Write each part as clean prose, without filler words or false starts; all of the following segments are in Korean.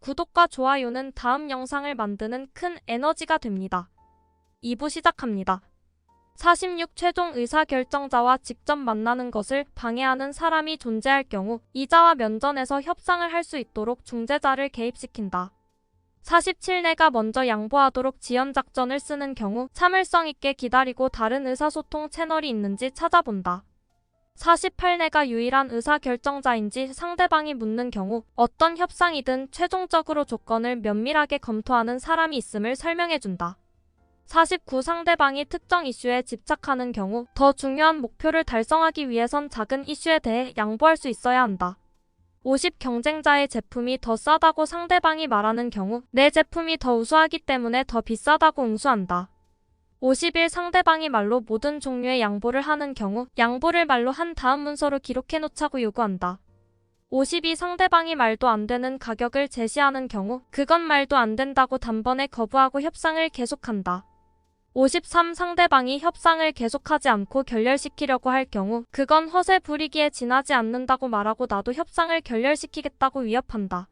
구독과 좋아요는 다음 영상을 만드는 큰 에너지가 됩니다. 2부 시작합니다. 46 최종 의사결정자와 직접 만나는 것을 방해하는 사람이 존재할 경우 이자와 면전에서 협상을 할 수 있도록 중재자를 개입시킨다. 47 내가 먼저 양보하도록 지연작전을 쓰는 경우 참을성 있게 기다리고 다른 의사소통 채널이 있는지 찾아본다. 48 내가 유일한 의사결정자인지 상대방이 묻는 경우 어떤 협상이든 최종적으로 조건을 면밀하게 검토하는 사람이 있음을 설명해준다. 49 상대방이 특정 이슈에 집착하는 경우 더 중요한 목표를 달성하기 위해선 작은 이슈에 대해 양보할 수 있어야 한다. 50 경쟁자의 제품이 더 싸다고 상대방이 말하는 경우 내 제품이 더 우수하기 때문에 더 비싸다고 응수한다. 51 상대방이 말로 모든 종류의 양보를 하는 경우 양보를 말로 한 다음 문서로 기록해놓자고 요구한다. 52 상대방이 말도 안 되는 가격을 제시하는 경우 그건 말도 안 된다고 단번에 거부하고 협상을 계속한다. 53 상대방이 협상을 계속하지 않고 결렬시키려고 할 경우 그건 허세 부리기에 지나지 않는다고 말하고 나도 협상을 결렬시키겠다고 위협한다.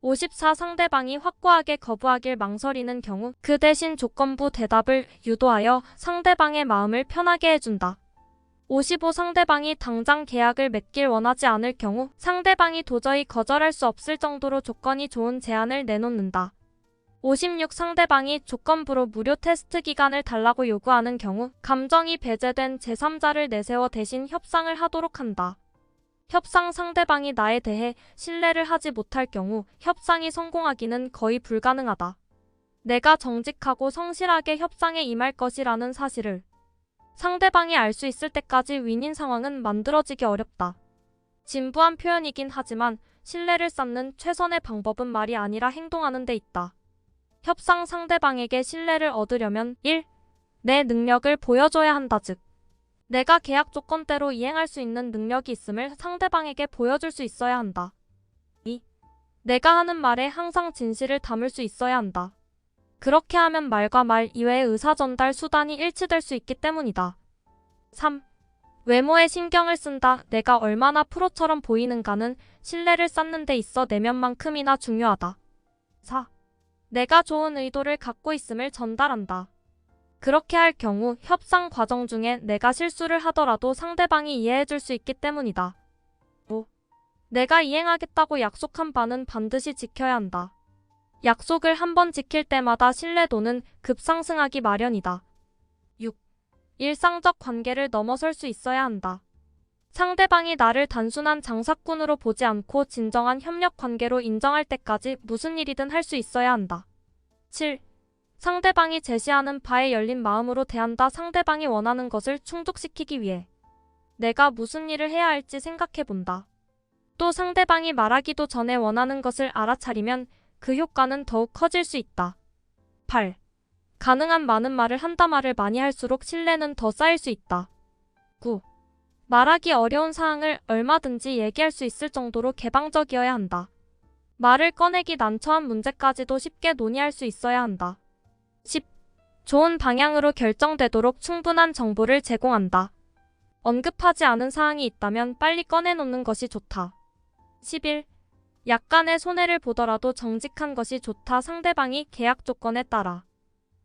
54 상대방이 확고하게 거부하길 망설이는 경우 그 대신 조건부 대답을 유도하여 상대방의 마음을 편하게 해준다. 55 상대방이 당장 계약을 맺길 원하지 않을 경우 상대방이 도저히 거절할 수 없을 정도로 조건이 좋은 제안을 내놓는다. 56 상대방이 조건부로 무료 테스트 기간을 달라고 요구하는 경우 감정이 배제된 제3자를 내세워 대신 협상을 하도록 한다. 협상 상대방이 나에 대해 신뢰를 하지 못할 경우 협상이 성공하기는 거의 불가능하다. 내가 정직하고 성실하게 협상에 임할 것이라는 사실을 상대방이 알 수 있을 때까지 윈윈 상황은 만들어지기 어렵다. 진부한 표현이긴 하지만 신뢰를 쌓는 최선의 방법은 말이 아니라 행동하는 데 있다. 협상 상대방에게 신뢰를 얻으려면 1. 내 능력을 보여줘야 한다. 즉 내가 계약 조건대로 이행할 수 있는 능력이 있음을 상대방에게 보여줄 수 있어야 한다. 2. 내가 하는 말에 항상 진실을 담을 수 있어야 한다. 그렇게 하면 말과 말 이외의 의사전달 수단이 일치될 수 있기 때문이다. 3. 외모에 신경을 쓴다. 내가 얼마나 프로처럼 보이는가는 신뢰를 쌓는 데 있어 내면만큼이나 중요하다. 4. 내가 좋은 의도를 갖고 있음을 전달한다. 그렇게 할 경우 협상 과정 중에 내가 실수를 하더라도 상대방이 이해해줄 수 있기 때문이다. 5. 내가 이행하겠다고 약속한 바는 반드시 지켜야 한다. 약속을 한번 지킬 때마다 신뢰도는 급상승하기 마련이다. 6. 일상적 관계를 넘어설 수 있어야 한다. 상대방이 나를 단순한 장사꾼으로 보지 않고 진정한 협력 관계로 인정할 때까지 무슨 일이든 할 수 있어야 한다. 7. 상대방이 제시하는 바에 열린 마음으로 대한다. 상대방이 원하는 것을 충족시키기 위해 내가 무슨 일을 해야 할지 생각해본다. 또 상대방이 말하기도 전에 원하는 것을 알아차리면 그 효과는 더욱 커질 수 있다. 8. 가능한 많은 말을 한다. 말을 많이 할수록 신뢰는 더 쌓일 수 있다. 9. 말하기 어려운 사항을 얼마든지 얘기할 수 있을 정도로 개방적이어야 한다. 말을 꺼내기 난처한 문제까지도 쉽게 논의할 수 있어야 한다. 10. 좋은 방향으로 결정되도록 충분한 정보를 제공한다. 언급하지 않은 사항이 있다면 빨리 꺼내놓는 것이 좋다. 11. 약간의 손해를 보더라도 정직한 것이 좋다. 상대방이 계약 조건에 따라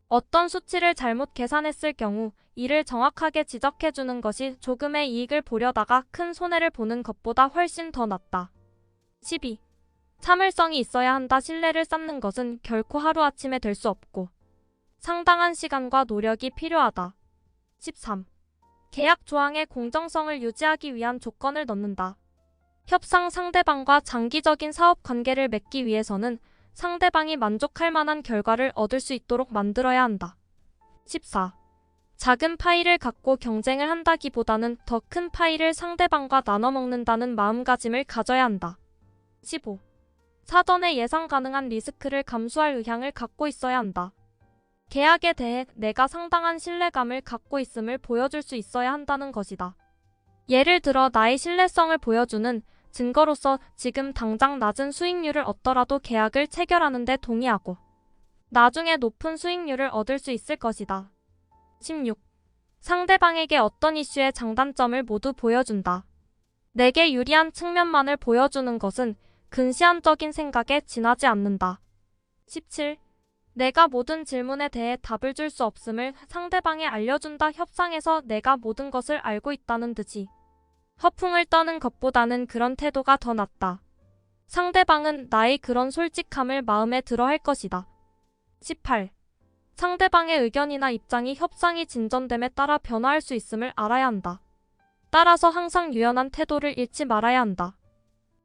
어떤 수치를 잘못 계산했을 경우 이를 정확하게 지적해주는 것이 조금의 이익을 보려다가 큰 손해를 보는 것보다 훨씬 더 낫다. 12. 참을성이 있어야 한다. 신뢰를 쌓는 것은 결코 하루아침에 될 수 없고 상당한 시간과 노력이 필요하다. 13. 계약 조항의 공정성을 유지하기 위한 조건을 넣는다. 협상 상대방과 장기적인 사업 관계를 맺기 위해서는 상대방이 만족할 만한 결과를 얻을 수 있도록 만들어야 한다. 14. 작은 파이를 갖고 경쟁을 한다기보다는 더 큰 파이를 상대방과 나눠 먹는다는 마음가짐을 가져야 한다. 15. 사전에 예상 가능한 리스크를 감수할 의향을 갖고 있어야 한다. 계약에 대해 내가 상당한 신뢰감을 갖고 있음을 보여줄 수 있어야 한다는 것이다. 예를 들어 나의 신뢰성을 보여주는 증거로서 지금 당장 낮은 수익률을 얻더라도 계약을 체결하는 데 동의하고 나중에 높은 수익률을 얻을 수 있을 것이다. 16. 상대방에게 어떤 이슈의 장단점을 모두 보여준다. 내게 유리한 측면만을 보여주는 것은 근시안적인 생각에 지나지 않는다. 17. 내가 모든 질문에 대해 답을 줄 수 없음을 상대방에 알려준다. 협상에서 내가 모든 것을 알고 있다는 듯이 허풍을 떠는 것보다는 그런 태도가 더 낫다. 상대방은 나의 그런 솔직함을 마음에 들어 할 것이다. 18. 상대방의 의견이나 입장이 협상이 진전됨에 따라 변화할 수 있음을 알아야 한다. 따라서 항상 유연한 태도를 잃지 말아야 한다.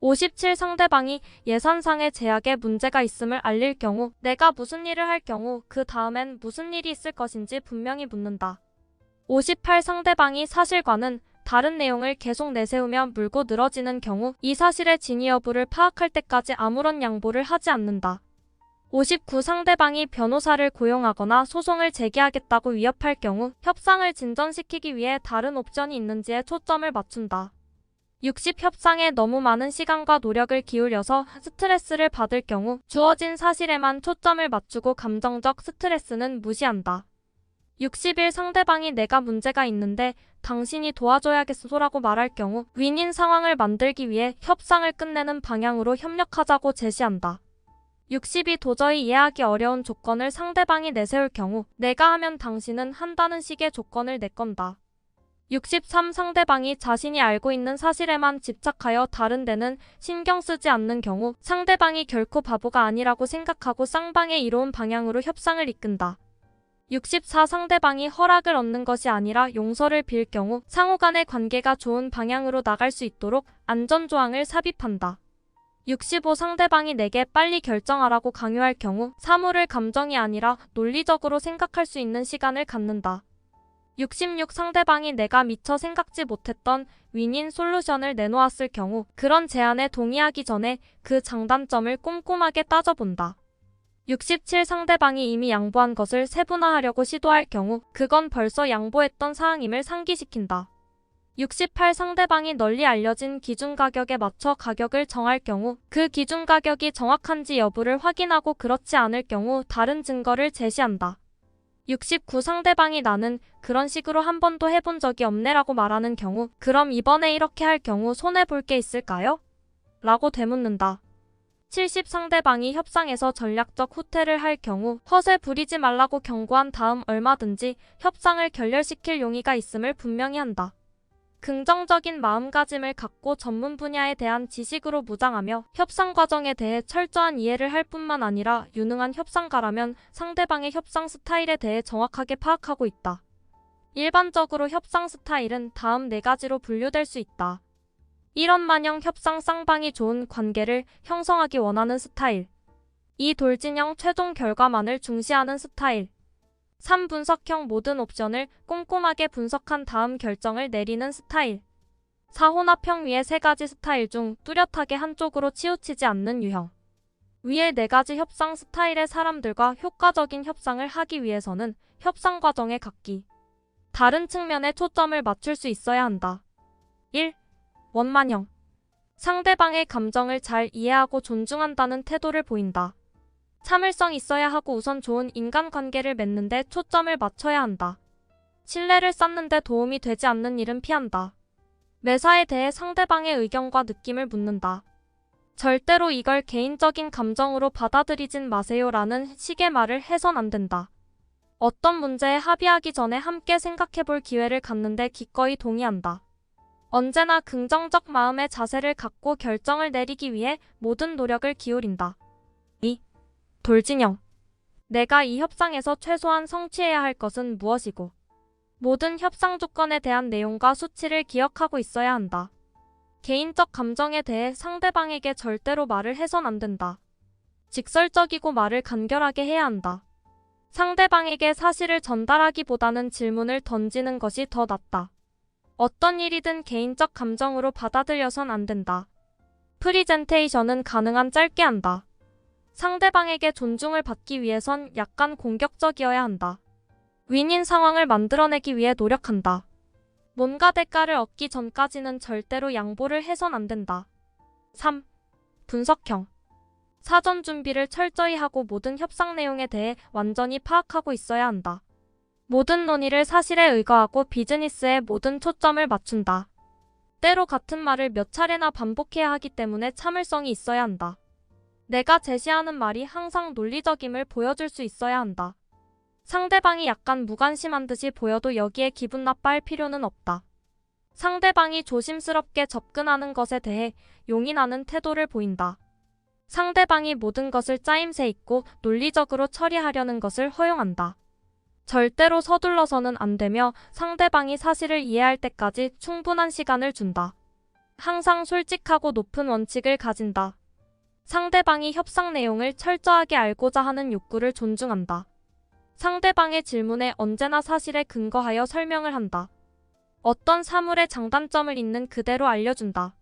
57. 상대방이 예산상의 제약에 문제가 있음을 알릴 경우, 내가 무슨 일을 할 경우 그 다음엔 무슨 일이 있을 것인지 분명히 묻는다. 58. 상대방이 사실과는 다른 내용을 계속 내세우며 물고 늘어지는 경우 이 사실의 진위 여부를 파악할 때까지 아무런 양보를 하지 않는다. 59. 상대방이 변호사를 고용하거나 소송을 제기하겠다고 위협할 경우 협상을 진전시키기 위해 다른 옵션이 있는지에 초점을 맞춘다. 60. 협상에 너무 많은 시간과 노력을 기울여서 스트레스를 받을 경우 주어진 사실에만 초점을 맞추고 감정적 스트레스는 무시한다. 61. 상대방이 내가 문제가 있는데 당신이 도와줘야겠소라고 말할 경우 윈윈 상황을 만들기 위해 협상을 끝내는 방향으로 협력하자고 제시한다. 62. 도저히 이해하기 어려운 조건을 상대방이 내세울 경우 내가 하면 당신은 한다는 식의 조건을 내건다. 63. 상대방이 자신이 알고 있는 사실에만 집착하여 다른 데는 신경 쓰지 않는 경우 상대방이 결코 바보가 아니라고 생각하고 쌍방의 이로운 방향으로 협상을 이끈다. 64. 상대방이 허락을 얻는 것이 아니라 용서를 빌 경우 상호간의 관계가 좋은 방향으로 나갈 수 있도록 안전조항을 삽입한다. 65. 상대방이 내게 빨리 결정하라고 강요할 경우 사물을 감정이 아니라 논리적으로 생각할 수 있는 시간을 갖는다. 66. 상대방이 내가 미처 생각지 못했던 윈윈 솔루션을 내놓았을 경우 그런 제안에 동의하기 전에 그 장단점을 꼼꼼하게 따져본다. 67. 상대방이 이미 양보한 것을 세분화하려고 시도할 경우 그건 벌써 양보했던 사항임을 상기시킨다. 68. 상대방이 널리 알려진 기준 가격에 맞춰 가격을 정할 경우 그 기준 가격이 정확한지 여부를 확인하고 그렇지 않을 경우 다른 증거를 제시한다. 69. 상대방이 나는 그런 식으로 한 번도 해본 적이 없네라고 말하는 경우 그럼 이번에 이렇게 할 경우 손해볼 게 있을까요? 라고 되묻는다. 70. 상대방이 협상에서 전략적 후퇴를 할 경우 허세 부리지 말라고 경고한 다음 얼마든지 협상을 결렬시킬 용의가 있음을 분명히 한다. 긍정적인 마음가짐을 갖고 전문 분야에 대한 지식으로 무장하며 협상 과정에 대해 철저한 이해를 할 뿐만 아니라 유능한 협상가라면 상대방의 협상 스타일에 대해 정확하게 파악하고 있다. 일반적으로 협상 스타일은 다음 4가지로 분류될 수 있다. 1. 원만형 협상 쌍방이 좋은 관계를 형성하기 원하는 스타일. 2. 돌진형 최종 결과만을 중시하는 스타일. 3. 분석형 모든 옵션을 꼼꼼하게 분석한 다음 결정을 내리는 스타일. 4. 혼합형 위의 3가지 스타일 중 뚜렷하게 한쪽으로 치우치지 않는 유형. 위의 4가지 협상 스타일의 사람들과 효과적인 협상을 하기 위해서는 협상 과정의 각기 다른 측면에 초점을 맞출 수 있어야 한다. 1. 원만형. 상대방의 감정을 잘 이해하고 존중한다는 태도를 보인다. 참을성 있어야 하고 우선 좋은 인간관계를 맺는데 초점을 맞춰야 한다. 신뢰를 쌓는데 도움이 되지 않는 일은 피한다. 매사에 대해 상대방의 의견과 느낌을 묻는다. 절대로 이걸 개인적인 감정으로 받아들이진 마세요라는 식의 말을 해선 안 된다. 어떤 문제에 합의하기 전에 함께 생각해볼 기회를 갖는데 기꺼이 동의한다. 언제나 긍정적 마음의 자세를 갖고 결정을 내리기 위해 모든 노력을 기울인다. 2. 돌진형. 내가 이 협상에서 최소한 성취해야 할 것은 무엇이고 모든 협상 조건에 대한 내용과 수치를 기억하고 있어야 한다. 개인적 감정에 대해 상대방에게 절대로 말을 해선 안 된다. 직설적이고 말을 간결하게 해야 한다. 상대방에게 사실을 전달하기보다는 질문을 던지는 것이 더 낫다. 어떤 일이든 개인적 감정으로 받아들여선 안 된다. 프리젠테이션은 가능한 짧게 한다. 상대방에게 존중을 받기 위해선 약간 공격적이어야 한다. 윈윈 상황을 만들어내기 위해 노력한다. 뭔가 대가를 얻기 전까지는 절대로 양보를 해선 안 된다. 3. 분석형. 사전 준비를 철저히 하고 모든 협상 내용에 대해 완전히 파악하고 있어야 한다. 모든 논의를 사실에 의거하고 비즈니스에 모든 초점을 맞춘다. 때로 같은 말을 몇 차례나 반복해야 하기 때문에 참을성이 있어야 한다. 내가 제시하는 말이 항상 논리적임을 보여줄 수 있어야 한다. 상대방이 약간 무관심한 듯이 보여도 여기에 기분 나빠할 필요는 없다. 상대방이 조심스럽게 접근하는 것에 대해 용인하는 태도를 보인다. 상대방이 모든 것을 짜임새 있고 논리적으로 처리하려는 것을 허용한다. 절대로 서둘러서는 안 되며 상대방이 사실을 이해할 때까지 충분한 시간을 준다. 항상 솔직하고 높은 원칙을 가진다. 상대방이 협상 내용을 철저하게 알고자 하는 욕구를 존중한다. 상대방의 질문에 언제나 사실에 근거하여 설명을 한다. 어떤 사물의 장단점을 있는 그대로 알려준다.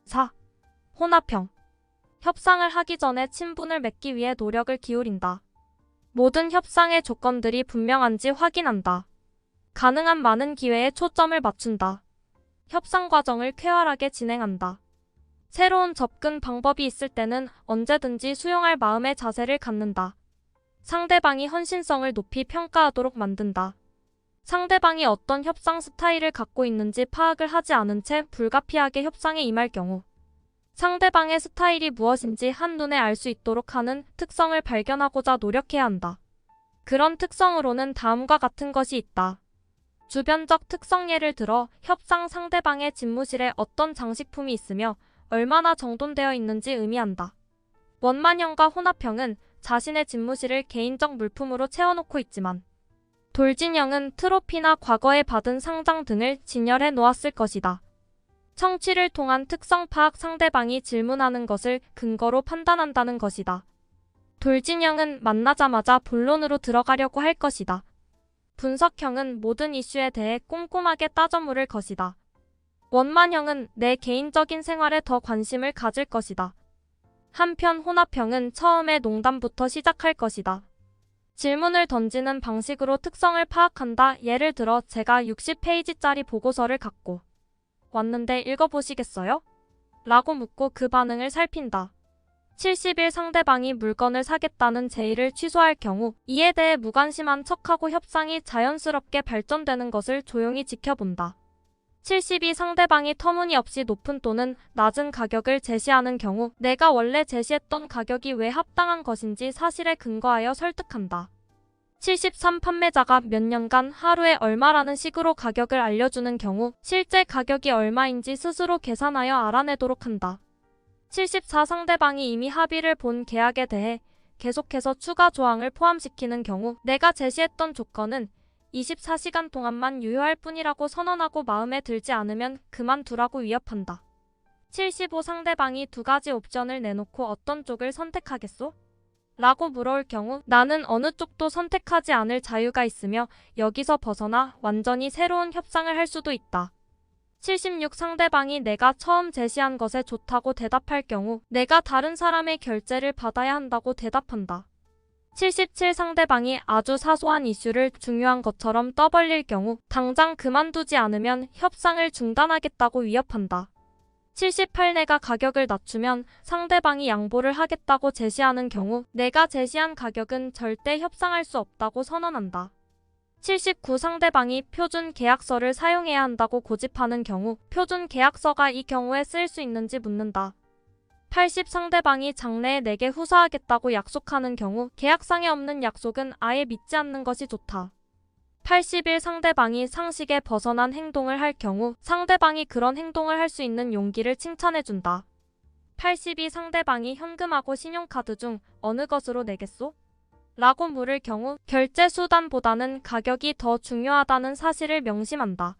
4. 혼합형. 협상을 하기 전에 친분을 맺기 위해 노력을 기울인다. 모든 협상의 조건들이 분명한지 확인한다. 가능한 많은 기회에 초점을 맞춘다. 협상 과정을 쾌활하게 진행한다. 새로운 접근 방법이 있을 때는 언제든지 수용할 마음의 자세를 갖는다. 상대방이 헌신성을 높이 평가하도록 만든다. 상대방이 어떤 협상 스타일을 갖고 있는지 파악을 하지 않은 채 불가피하게 협상에 임할 경우 상대방의 스타일이 무엇인지 한눈에 알 수 있도록 하는 특성을 발견하고자 노력해야 한다. 그런 특성으로는 다음과 같은 것이 있다. 주변적 특성 예를 들어 협상 상대방의 집무실에 어떤 장식품이 있으며 얼마나 정돈되어 있는지 의미한다. 원만형과 혼합형은 자신의 집무실을 개인적 물품으로 채워놓고 있지만 돌진형은 트로피나 과거에 받은 상장 등을 진열해 놓았을 것이다. 청취를 통한 특성 파악 상대방이 질문하는 것을 근거로 판단한다는 것이다. 돌진형은 만나자마자 본론으로 들어가려고 할 것이다. 분석형은 모든 이슈에 대해 꼼꼼하게 따져 물을 것이다. 원만형은 내 개인적인 생활에 더 관심을 가질 것이다. 한편 혼합형은 처음에 농담부터 시작할 것이다. 질문을 던지는 방식으로 특성을 파악한다. 예를 들어 제가 60페이지짜리 보고서를 갖고 왔는데 읽어보시겠어요? 라고 묻고 그 반응을 살핀다. 70일 상대방이 물건을 사겠다는 제의를 취소할 경우 이에 대해 무관심한 척하고 협상이 자연스럽게 발전되는 것을 조용히 지켜본다. 70이 상대방이 터무니없이 높은 또는 낮은 가격을 제시하는 경우 내가 원래 제시했던 가격이 왜 합당한 것인지 사실에 근거하여 설득한다. 73 판매자가 몇 년간 하루에 얼마라는 식으로 가격을 알려주는 경우 실제 가격이 얼마인지 스스로 계산하여 알아내도록 한다. 74 상대방이 이미 합의를 본 계약에 대해 계속해서 추가 조항을 포함시키는 경우 내가 제시했던 조건은 24시간 동안만 유효할 뿐이라고 선언하고 마음에 들지 않으면 그만두라고 위협한다. 75 상대방이 두 가지 옵션을 내놓고 어떤 쪽을 선택하겠소? 라고 물어올 경우 나는 어느 쪽도 선택하지 않을 자유가 있으며 여기서 벗어나 완전히 새로운 협상을 할 수도 있다. 76 상대방이 내가 처음 제시한 것에 좋다고 대답할 경우 내가 다른 사람의 결제를 받아야 한다고 대답한다. 77 상대방이 아주 사소한 이슈를 중요한 것처럼 떠벌릴 경우 당장 그만두지 않으면 협상을 중단하겠다고 위협한다. 78 내가 가격을 낮추면 상대방이 양보를 하겠다고 제시하는 경우 내가 제시한 가격은 절대 협상할 수 없다고 선언한다. 79 상대방이 표준 계약서를 사용해야 한다고 고집하는 경우 표준 계약서가 이 경우에 쓸 수 있는지 묻는다. 80 상대방이 장래에 내게 후사하겠다고 약속하는 경우 계약상에 없는 약속은 아예 믿지 않는 것이 좋다. 81 상대방이 상식에 벗어난 행동을 할 경우 상대방이 그런 행동을 할 수 있는 용기를 칭찬해준다. 82 상대방이 현금하고 신용카드 중 어느 것으로 내겠소? 라고 물을 경우 결제 수단보다는 가격이 더 중요하다는 사실을 명심한다.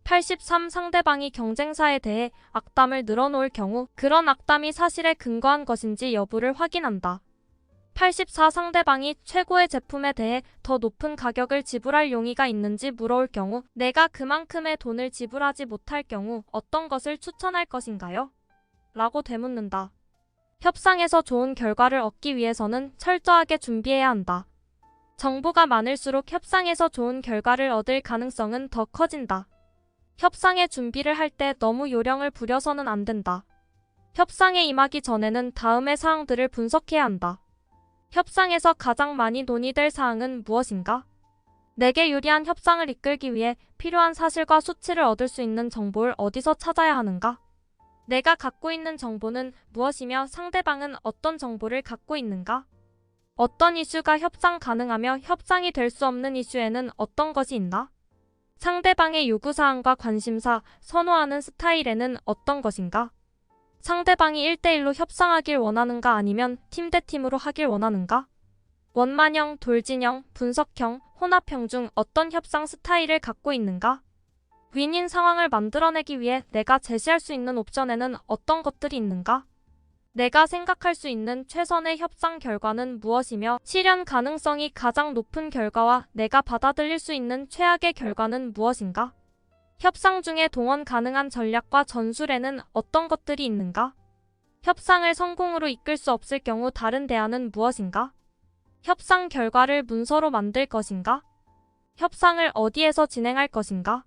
83 상대방이 경쟁사에 대해 악담을 늘어놓을 경우 그런 악담이 사실에 근거한 것인지 여부를 확인한다. 84 상대방이 최고의 제품에 대해 더 높은 가격을 지불할 용의가 있는지 물어올 경우 내가 그만큼의 돈을 지불하지 못할 경우 어떤 것을 추천할 것인가요? 라고 되묻는다. 협상에서 좋은 결과를 얻기 위해서는 철저하게 준비해야 한다. 정보가 많을수록 협상에서 좋은 결과를 얻을 가능성은 더 커진다. 협상의 준비를 할 때 너무 요령을 부려서는 안 된다. 협상에 임하기 전에는 다음의 사항들을 분석해야 한다. 협상에서 가장 많이 논의될 사항은 무엇인가? 내게 유리한 협상을 이끌기 위해 필요한 사실과 수치를 얻을 수 있는 정보를 어디서 찾아야 하는가? 내가 갖고 있는 정보는 무엇이며 상대방은 어떤 정보를 갖고 있는가? 어떤 이슈가 협상 가능하며 협상이 될 수 없는 이슈에는 어떤 것이 있나? 상대방의 요구사항과 관심사, 선호하는 스타일에는 어떤 것인가? 상대방이 1대1로 협상하길 원하는가 아니면 팀 대 팀으로 하길 원하는가? 원만형, 돌진형, 분석형, 혼합형 중 어떤 협상 스타일을 갖고 있는가? 윈윈 상황을 만들어내기 위해 내가 제시할 수 있는 옵션에는 어떤 것들이 있는가? 내가 생각할 수 있는 최선의 협상 결과는 무엇이며 실현 가능성이 가장 높은 결과와 내가 받아들일 수 있는 최악의 결과는 무엇인가? 협상 중에 동원 가능한 전략과 전술에는 어떤 것들이 있는가? 협상을 성공으로 이끌 수 없을 경우 다른 대안은 무엇인가? 협상 결과를 문서로 만들 것인가? 협상을 어디에서 진행할 것인가?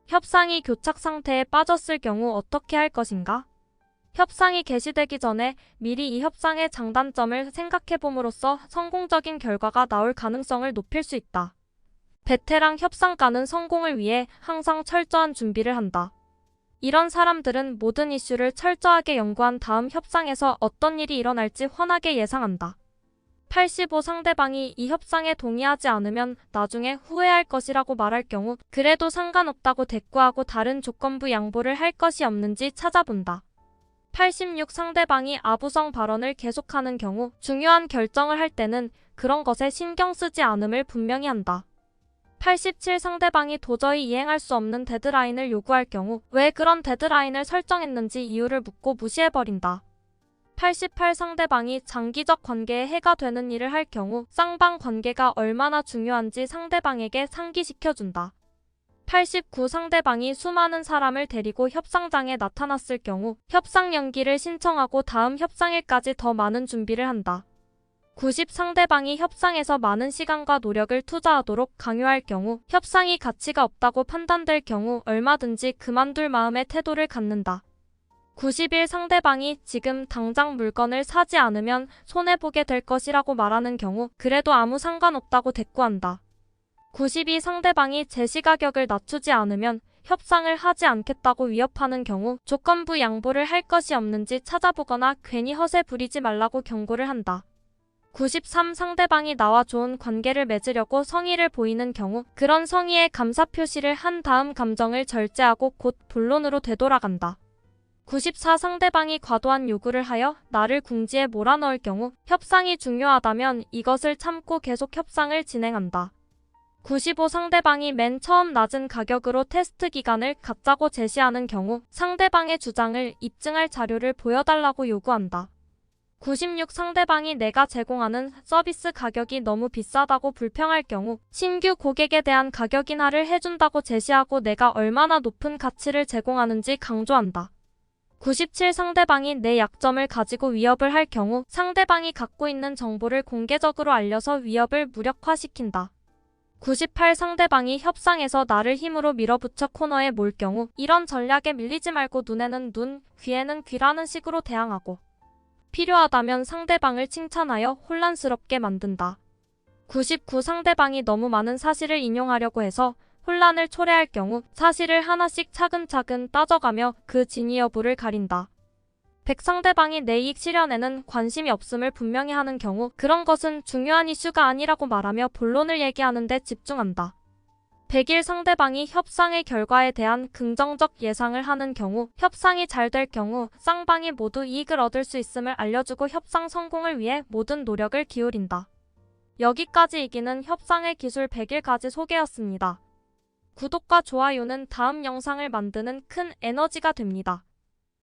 협상이 교착 상태에 빠졌을 경우 어떻게 할 것인가? 협상이 개시되기 전에 미리 이 협상의 장단점을 생각해봄으로써 성공적인 결과가 나올 가능성을 높일 수 있다. 베테랑 협상가는 성공을 위해 항상 철저한 준비를 한다. 이런 사람들은 모든 이슈를 철저하게 연구한 다음 협상에서 어떤 일이 일어날지 훤하게 예상한다. 85 상대방이 이 협상에 동의하지 않으면 나중에 후회할 것이라고 말할 경우 그래도 상관없다고 대꾸하고 다른 조건부 양보를 할 것이 없는지 찾아본다. 86 상대방이 아부성 발언을 계속하는 경우 중요한 결정을 할 때는 그런 것에 신경 쓰지 않음을 분명히 한다. 87 상대방이 도저히 이행할 수 없는 데드라인을 요구할 경우 왜 그런 데드라인을 설정했는지 이유를 묻고 무시해버린다. 88 상대방이 장기적 관계에 해가 되는 일을 할 경우 쌍방 관계가 얼마나 중요한지 상대방에게 상기시켜준다. 89 상대방이 수많은 사람을 데리고 협상장에 나타났을 경우 협상 연기를 신청하고 다음 협상일까지 더 많은 준비를 한다. 90 상대방이 협상에서 많은 시간과 노력을 투자하도록 강요할 경우 협상이 가치가 없다고 판단될 경우 얼마든지 그만둘 마음의 태도를 갖는다. 91 상대방이 지금 당장 물건을 사지 않으면 손해보게 될 것이라고 말하는 경우 그래도 아무 상관없다고 대꾸한다. 92 상대방이 제시가격을 낮추지 않으면 협상을 하지 않겠다고 위협하는 경우 조건부 양보를 할 것이 없는지 찾아보거나 괜히 허세 부리지 말라고 경고를 한다. 93 상대방이 나와 좋은 관계를 맺으려고 성의를 보이는 경우 그런 성의에 감사 표시를 한 다음 감정을 절제하고 곧 본론으로 되돌아간다. 94 상대방이 과도한 요구를 하여 나를 궁지에 몰아넣을 경우 협상이 중요하다면 이것을 참고 계속 협상을 진행한다. 95 상대방이 맨 처음 낮은 가격으로 테스트 기간을 갖자고 제시하는 경우 상대방의 주장을 입증할 자료를 보여달라고 요구한다. 96 상대방이 내가 제공하는 서비스 가격이 너무 비싸다고 불평할 경우 신규 고객에 대한 가격 인하를 해준다고 제시하고 내가 얼마나 높은 가치를 제공하는지 강조한다. 97 상대방이 내 약점을 가지고 위협을 할 경우 상대방이 갖고 있는 정보를 공개적으로 알려서 위협을 무력화시킨다. 98 상대방이 협상에서 나를 힘으로 밀어붙여 코너에 몰 경우 이런 전략에 밀리지 말고 눈에는 눈, 귀에는 귀라는 식으로 대항하고 필요하다면 상대방을 칭찬하여 혼란스럽게 만든다. 99 상대방이 너무 많은 사실을 인용하려고 해서 혼란을 초래할 경우 사실을 하나씩 차근차근 따져가며 그 진위 여부를 가린다. 100 상대방이 내 이익 실현에는 관심이 없음을 분명히 하는 경우 그런 것은 중요한 이슈가 아니라고 말하며 본론을 얘기하는 데 집중한다. 101 상대방이 협상의 결과에 대한 긍정적 예상을 하는 경우 협상이 잘 될 경우 쌍방이 모두 이익을 얻을 수 있음을 알려주고 협상 성공을 위해 모든 노력을 기울인다. 여기까지 이기는 협상의 기술 100일까지 소개였습니다. 구독과 좋아요는 다음 영상을 만드는 큰 에너지가 됩니다.